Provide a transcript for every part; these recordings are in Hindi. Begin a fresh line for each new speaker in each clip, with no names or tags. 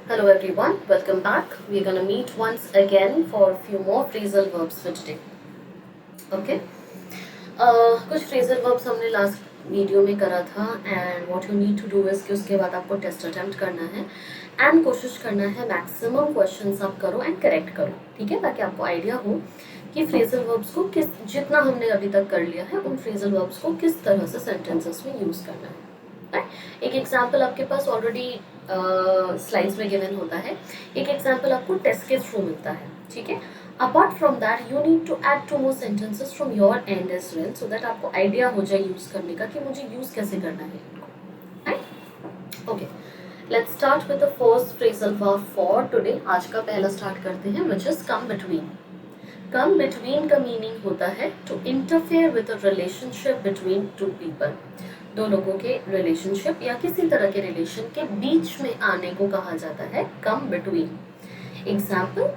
Hello everyone, welcome back. We're gonna meet once again for a few more phrasal verbs for today. Okay? कुछ phrasal verbs हमने लास्ट वीडियो में करा था and what you need to do is कि उसके बाद आपको टेस्ट अटेम्प्ट करना है एंड कोशिश करना है मैक्सिमम क्वेश्चंस आप करो एंड करेक्ट करो, ठीक है, ताकि आपको आइडिया हो कि फ्रेजल वर्ब्स को किस जितना हमने अभी तक कर लिया है उन फ्रेजल वर्ब्स को किस तरह से सेंटेंसेस में यूज करना है. एक एग्जाम्पल आपके पास ऑलरेडी स्लाइड्स में गिवन होता है. एक एग्जाम्पल आपको टेस्ट के थ्रू मिलता है, ठीक है. Apart from that you need to add two more sentences from your end as well so that आपको आइडिया हो जाए यूज करने का कि मुझे यूज कैसे करना है इनको. Right, okay. Let's start with the first phrasal verb for today. आज का पहला स्टार्ट करते हैं, which is come between. Come between का मीनिंग होता है to interfere with a relationship between two people. दो लोगों के रिलेशनशिप या किसी तरह के रिलेशन के बीच में आने को कहा जाता है come between. Example,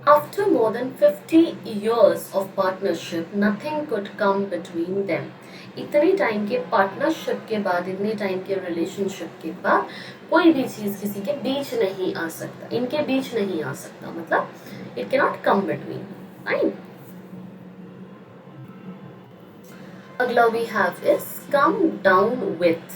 after more than 50 years of partnership nothing could come between them. इतने टाइम के पार्टनरशिप के बाद, इतने टाइम के रिलेशनशिप के बाद कोई भी चीज किसी के बीच नहीं आ सकता, इनके बीच नहीं आ सकता, मतलब it can not come between. Right. अगला we have is come down with.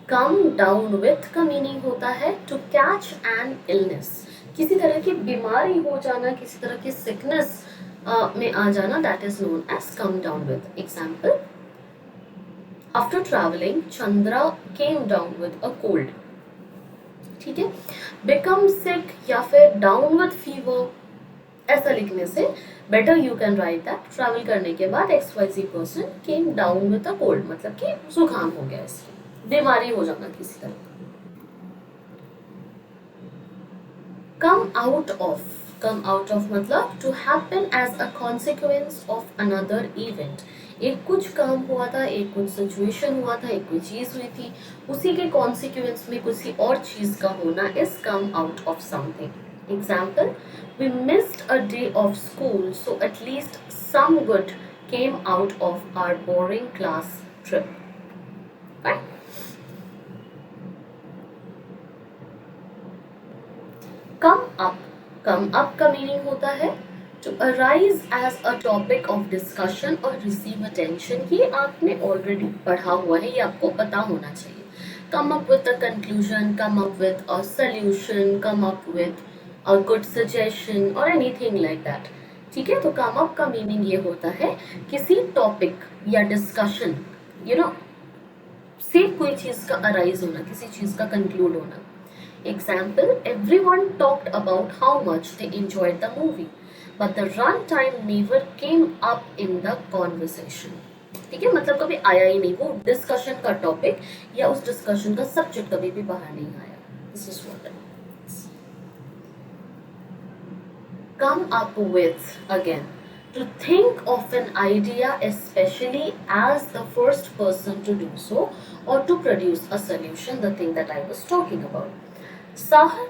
Come down with का मीनिंग होता है टू कैच एन इलनेस. किसी तरह की बीमारी हो जाना, किसी तरह की सिकनेस में आ जाना, that is known as come down with. Example, after travelling Chandra came down with a cold. ठीक है. बिकम सिक या फिर डाउन विथ फीवर, ऐसा लिखने से better you can write that travel करने के बाद XYZ person came down with a cold, मतलब कि जुकाम हो गया, इसकी बीमारी हो जाना किसी तरह. Come out of. Come out of मतलब to happen as a consequence of another event. एक कुछ काम हुआ था, एक कुछ सिचुएशन हुआ था, एक कोई चीज हुई थी, उसी के कॉन्सिक्वेंस में किसी और चीज का होना is come out of something. Example, we missed a day of school, so at least some good came out of our boring class trip. Right? Come up. Come up का meaning होता है to arise as a topic of discussion or receive attention. ये आपने already पढ़ा हुआ है, ये आपको पता होना चाहिए. Come up with a conclusion, come up with a solution, come up with a good suggestion or anything like that. ठीक है. तो come up का मीनिंग ये होता है किसी टॉपिक या डिस्कशन, यू नो, से कोई चीज का अराइज होना, किसी चीज का कंक्लूड होना. Example, everyone talked about how much they enjoyed the movie but the run time never came up in the conversation. ठीक है, मतलब कभी आया ही नहीं वो डिस्कशन का टॉपिक या उस डिस्कशन का सब्जेक्ट कभी भी बाहर नहीं आया. This is what come up with. Again, to think of an idea especially as the first person to do so or to produce a solution, the thing that I was talking about. Sahar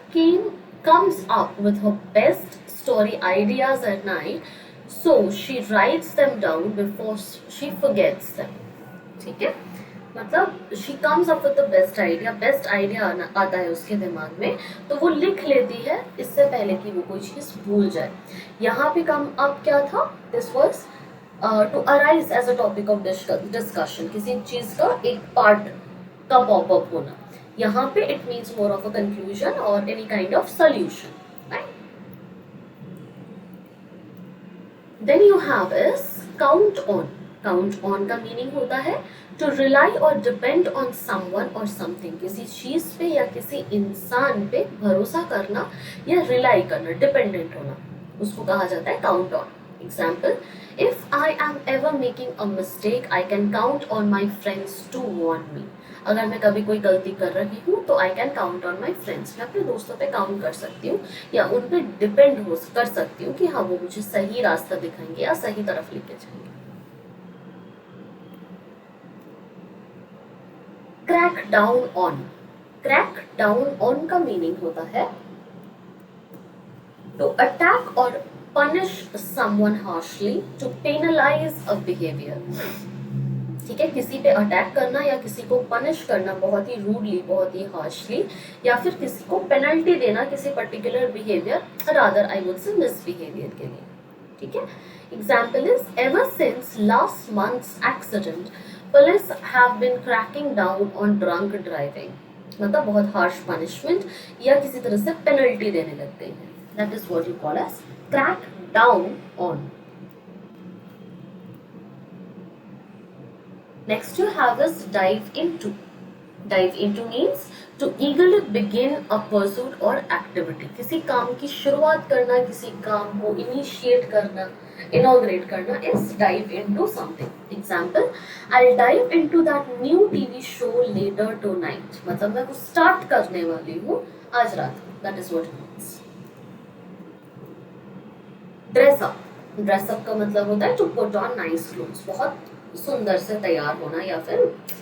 comes up with her best story ideas at night, so she writes them down before she forgets them. ठीक है, मतलब she comes up with the best idea आता है उसके दिमाग में, तो वो लिख लेती है इससे पहले कि वो कोई चीज भूल जाए. यहाँ पे कम अप क्या था? This was to arise as a topic of discussion, किसी चीज का एक पार्ट का पॉपअप होना. यहाँ पे it means more of a conclusion और any kind of solution. Then you have is count on. Count on का मीनिंग होता है टू रिलाई और डिपेंड ऑन समवन और समथिंग. किसी चीज पे या किसी इंसान पे भरोसा करना या रिलाई करना, डिपेंडेंट होना, उसको कहा जाता है count on. Example, if I am ever making a mistake I can count on my friends to warn me. अगर मैं कभी कोई गलती कर रही हूँ तो I can count on my friends. मैं अपने दोस्तों पे काउंट कर सकती हूँ या उन पे डिपेंड हो कर सकती हूँ कि हाँ वो मुझे सही रास्ता दिखाएंगे या सही तरफ लेके जाएंगे. Crack down on. Crack down on का मीनिंग होता है टू अटैक और punish someone harshly, to penalize a behaviour. ठीक है, किसी पे अटैक करना या किसी को पनिश करना बहुत ही रूडली, बहुत ही हार्शली, या फिर किसी को पेनल्टी देना किसी particular behaviour, rather I would say misbehaviour के लिए, ठीक है। Example is ever since last month's accident police have been cracking down on drunk driving, मतलब बहुत हार्श पनिशमेंट या किसी तरह से पेनल्टी देने लग गई है, that is what you call as crack down on. Next you have is dive into. Dive into means to eagerly begin a pursuit or activity. किसी काम की शुरुआत करना, किसी काम को initiate करना, inaugurate करना is dive into something. Example, I'll dive into that new TV show later tonight. मतलब मैं कुछ start करने वाली हूँ आज रात को. That is what it means. Dress up. Dress up का मतलब होता है to put on nice clothes. बहुत सुंदर से तैयार होना या फिर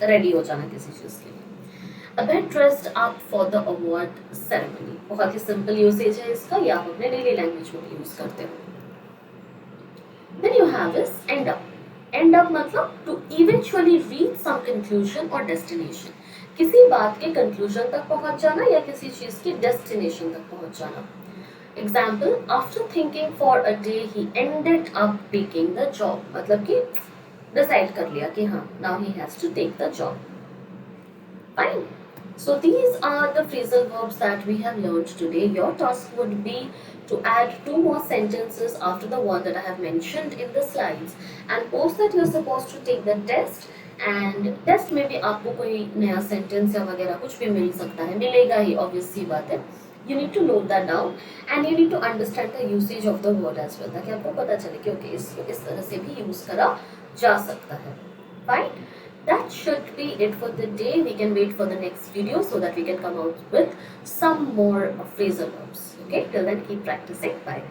रेडी हो जाना किसी चीज के लिए। अब है dressed up for the award ceremony, बहुत ही सिंपल यूसेज है इसका, या आप अपने डेली लैंग्वेज में भी यूज करते हो। Then you have is end up. End up मतलब to eventually reach some conclusion और डेस्टिनेशन, किसी बात के कंक्लूजन तक पहुंच जाना या किसी चीज की डेस्टिनेशन तक पहुंच जाना। Example, after thinking for a day he ended up taking the job, मतलब कि डिसाइड कर लिया कि हाँ, now he has to take the job. Fine. So these are the phrasal verbs that we have learned today. Your task would be to add 2 more sentences after the one that I have mentioned in the slides, and post that you're supposed to take the test. And test में भी आपको कोई नया sentence या वगैरह कुछ भी मिल सकता है, मिलेगा ही, obvious सी बात है। You need to note that down and you need to understand the usage of the word as well, ताकि आपको पता चले कि ओके इसको इस तरह से भी यूज करा जा सकता है। Fine, that should be it for the day. We can wait for the next video so that we can come out with some more phrasal verbs. Okay, till then keep practicing. Bye.